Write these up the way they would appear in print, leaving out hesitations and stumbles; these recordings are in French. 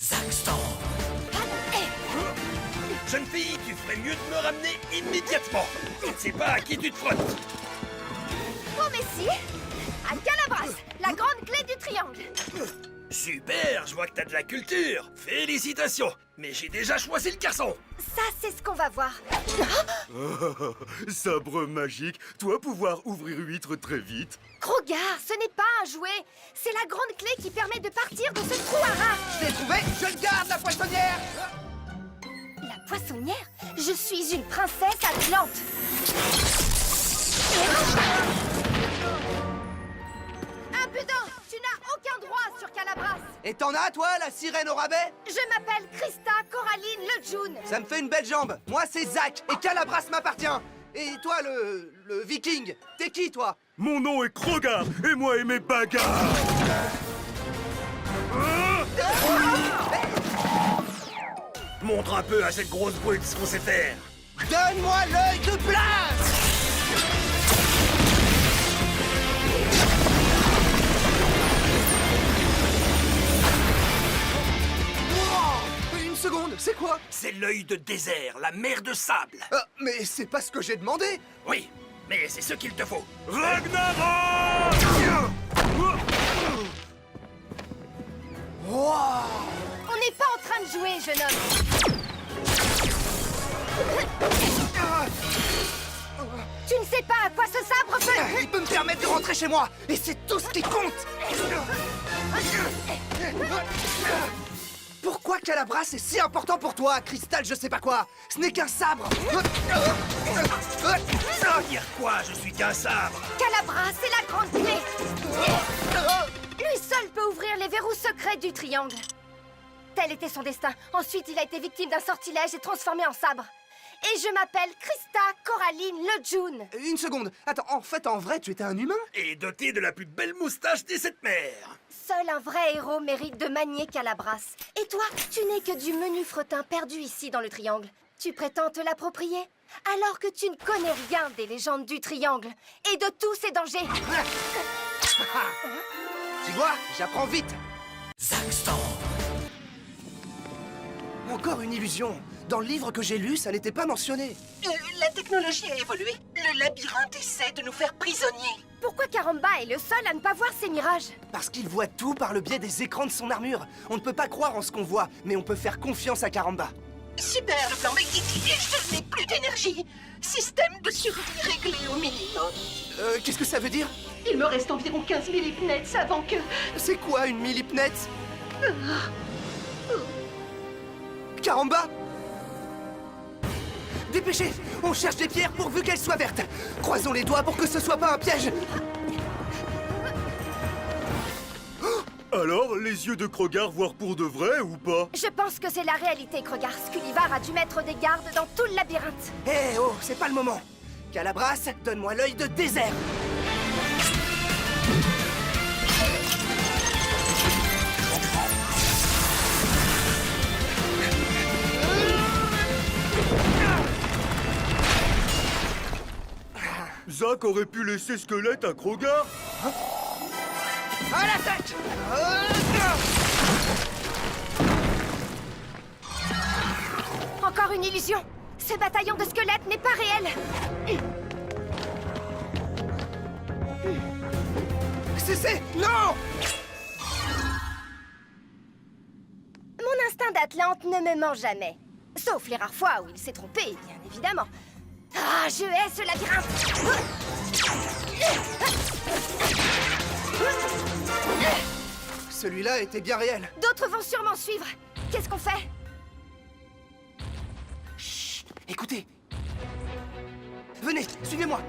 Zaxstan. Jeune fille, tu ferais mieux de me ramener immédiatement. Je ne sais pas à qui tu te frottes. Oh mais si, à Calabras, la grande clé du triangle. Super, je vois que t'as de la culture. Félicitations. Mais j'ai déjà choisi le garçon. Ça, c'est ce qu'on va voir. Sabre magique, toi pouvoir ouvrir huître très vite. Krogar, ce n'est pas un jouet. C'est la grande clé qui permet de partir de ce trou à rats. Je l'ai trouvé. Je le garde, la poissonnière. La poissonnière? Je suis une princesse atlante. Impudent! Tu n'as aucun droit sur Calabras. Et t'en as, toi, la sirène au rabais? Je m'appelle Krista Coraline Lejeune. Ça me fait une belle jambe. Moi, c'est Zach, et Calabras m'appartient. Et toi, le viking, t'es qui, toi? Mon nom est Krogar, et moi et mes bagarres. Montre un peu à cette grosse brute ce qu'on sait faire. Donne-moi l'œil de place. Wow. Une seconde, c'est quoi? C'est l'œil de désert, la mer de sable. Mais c'est pas ce que j'ai demandé. Oui, mais c'est ce qu'il te faut. Ragnarok! Wow. On n'est pas en train de jouer, jeune homme. Tu ne sais pas à quoi ce sabre peut... Il peut me permettre de rentrer chez moi, et c'est tout ce qui compte. Pourquoi Calabras est si important pour toi, Cristal je sais pas quoi? Ce n'est qu'un sabre. Ça veut dire quoi, je suis qu'un sabre? Calabras, c'est la grande clé. Lui seul peut ouvrir les verrous secrets du triangle. Tel était son destin. Ensuite, il a été victime d'un sortilège et transformé en sabre. Et je m'appelle Krista Coraline Lejeune. Une seconde. Attends, en vrai, tu étais un humain? Et doté de la plus belle moustache des sept mers. Seul un vrai héros mérite de manier Calabras. Et toi, tu n'es que du menu fretin perdu ici dans le triangle. Tu prétends te l'approprier? Alors que tu ne connais rien des légendes du triangle et de tous ses dangers. Tu vois, j'apprends vite. Zaxstan. Encore une illusion. Dans le livre que j'ai lu, ça n'était pas mentionné. La technologie a évolué. Le labyrinthe essaie de nous faire prisonniers. Pourquoi Karamba est le seul à ne pas voir ces mirages? Parce qu'il voit tout par le biais des écrans de son armure. On ne peut pas croire en ce qu'on voit, mais on peut faire confiance à Karamba. Super le plan, mais je n'ai plus d'énergie. Système de survie réglé au minimum. Qu'est-ce que ça veut dire? Il me reste environ 15 millipnets avant que... C'est quoi une millipnet? Karamba! Dépêchez! On cherche des pierres pourvu qu'elles soient vertes! Croisons les doigts pour que ce soit pas un piège! Alors, les yeux de Krogar voir pour de vrai ou pas? Je pense que c'est la réalité, Krogar. Scullivar a dû mettre des gardes dans tout le labyrinthe. Eh oh, c'est pas le moment! Calabras, donne-moi l'œil de désert! Zach aurait pu laisser Squelette à Krogar? À l'attaque! Encore une illusion. Ce bataillon de squelettes n'est pas réel. Cessez! Non! Mon instinct d'Atlante ne me ment jamais. Sauf les rares fois où il s'est trompé, bien évidemment. Ah, je hais ce labyrinthe! Celui-là était bien réel. D'autres vont sûrement suivre. Qu'est-ce qu'on fait? Chut! Écoutez! Venez, suivez-moi!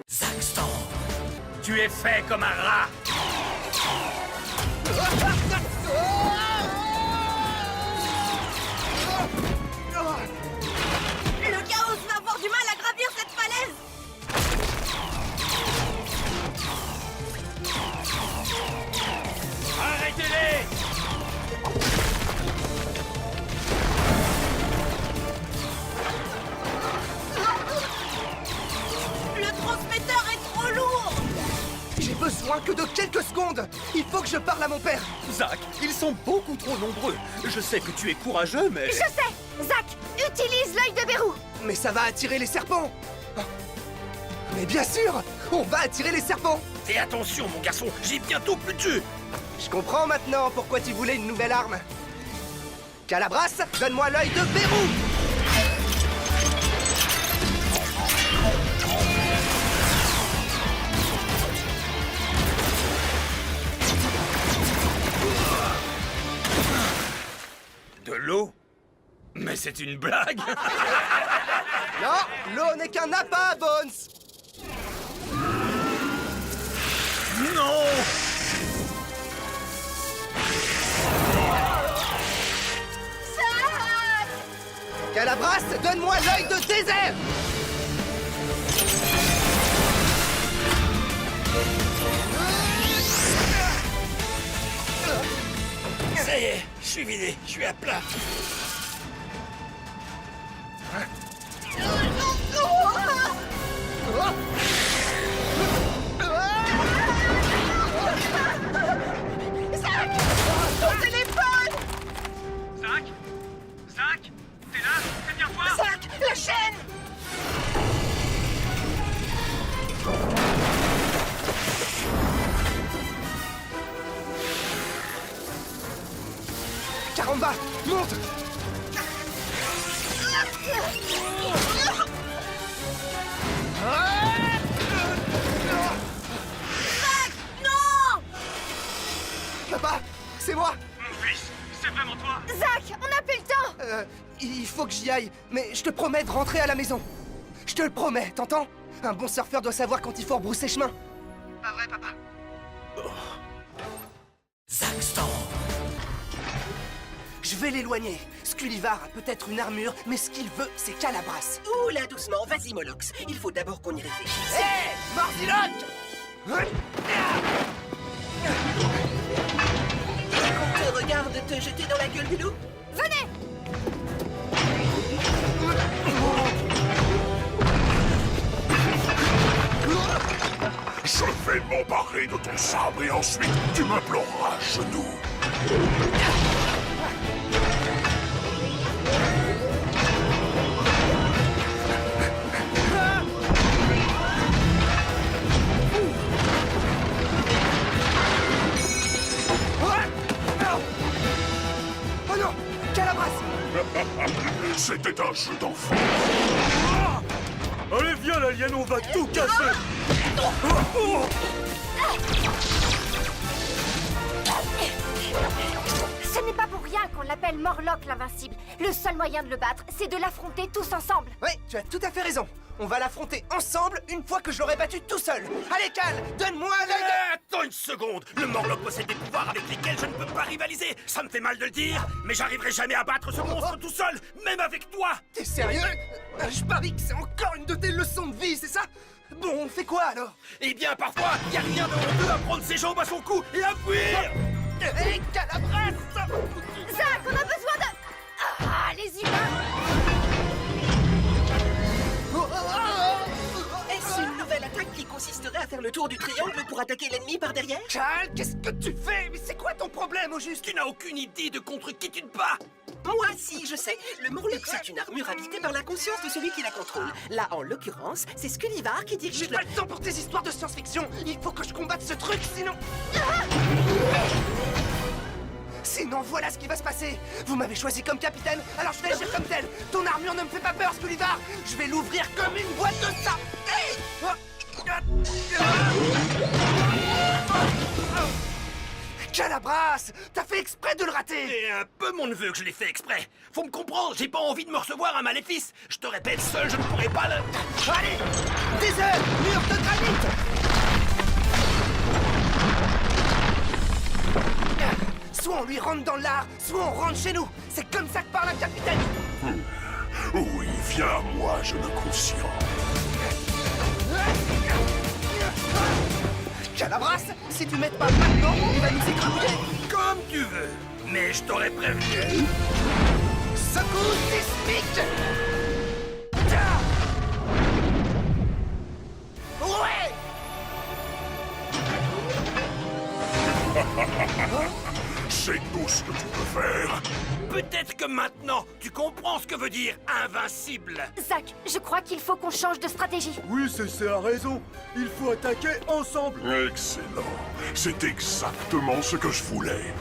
Zaxstan. Tu es fait comme un rat. Le chaos va avoir du mal à gravir cette falaise! Arrêtez-les! Le transmetteur est trop lourd. J'ai besoin que de quelques secondes. Il faut que je parle à mon père. Zack, ils sont beaucoup trop nombreux. Je sais que tu es courageux, mais... Je sais! Zack, utilise l'œil de verrou! Mais ça va attirer les serpents. Mais bien sûr, on va attirer les serpents. Fais attention, mon garçon, j'ai bientôt plus de jus. Je comprends maintenant pourquoi tu voulais une nouvelle arme. Calabras, donne-moi l'œil de verrou. De l'eau? Mais c'est une blague. Non, l'eau n'est qu'un appât, Bones. Non. Calabras, donne-moi l'œil de désert. Ça y est, je suis vidé, je suis à plat. Ton téléphone! Zack? Zack? T'es là? C'est bien toi? Zack, la chaîne! Caramba, monte. Non! Papa, c'est moi. Mon fils, c'est vraiment toi? Zack, on n'a plus le temps! Il faut que j'y aille, mais je te promets de rentrer à la maison. Je te le promets, t'entends? Un bon surfeur doit savoir quand il faut rebrousser chemin. Pas vrai, papa? Zack Storm. Je vais l'éloigner. Scullivar a peut-être une armure, mais ce qu'il veut, c'est Calabras. Ouh là, doucement, vas-y, Molox. Il faut d'abord qu'on y réfléchisse. Hé, Mordiloc! Qu'on te regarde te jeter dans la gueule du loup? Venez! Je vais m'embarrer de ton sabre et ensuite tu m'imploreras à genoux. Oh non! Calabras! C'était un jeu d'enfant. Allez, viens, l'alien, on va tout casser! Ce n'est pas pour rien qu'on l'appelle Morlock l'invincible. Le seul moyen de le battre, c'est de l'affronter tous ensemble. Oui, tu as tout à fait raison. On va l'affronter ensemble une fois que je l'aurai battu tout seul. Allez, Cal, donne-moi l'œil de... Attends une seconde. Le Morlock possède des pouvoirs avec lesquels je ne peux pas rivaliser. Ça me fait mal de le dire, mais j'arriverai jamais à battre ce monstre tout seul, même avec toi. T'es sérieux? Je parie que c'est encore une de tes leçons de vie, c'est ça? Bon, on fait quoi alors? Eh bien, parfois, y a rien de honteux à prendre ses jambes à son cou et à fuir. Hé, Calabras! Zack, on a besoin de... Ah, les humains! Est-ce une nouvelle attaque qui consisterait à faire le tour du triangle pour attaquer l'ennemi par derrière? Cal, qu'est-ce que tu fais? Mais c'est quoi ton problème au juste? Tu n'as aucune idée de contre qui tu te bats. Moi, si, je sais. Le Morlock, c'est une armure habitée par la conscience de celui qui la contrôle. Là, en l'occurrence, c'est Scullivar qui dirige J'ai la... pas le temps pour tes histoires de science-fiction. Il faut que je combatte ce truc, sinon... Sinon, voilà ce qui va se passer. Vous m'avez choisi comme capitaine, alors je vais agir comme tel. Ton armure ne me fait pas peur, Scullivar. Je vais l'ouvrir comme une boîte de ça. Calabras, t'as fait exprès de le rater. C'est un peu mon neveu que je l'ai fait exprès. Faut me comprendre, j'ai pas envie de me recevoir un maléfice. Je te répète, seul, je ne pourrai pas le... Allez, des heures, mur de granit. Soit on lui rentre dans l'art, soit on rentre chez nous. C'est comme ça que parle un capitaine. Oui, viens à moi, jeune inconscient. Calabras, si tu m'aides pas maintenant, il va nous écrabouiller. Comme tu veux. Mais je t'aurais prévenu. Secours sismique. Ouais. C'est tout ce que tu peux faire. Peut-être que maintenant, tu comprends ce que veut dire invincible. Zack, je crois qu'il faut qu'on change de stratégie. Oui, c'est a raison. Il faut attaquer ensemble. Excellent. C'est exactement ce que je voulais.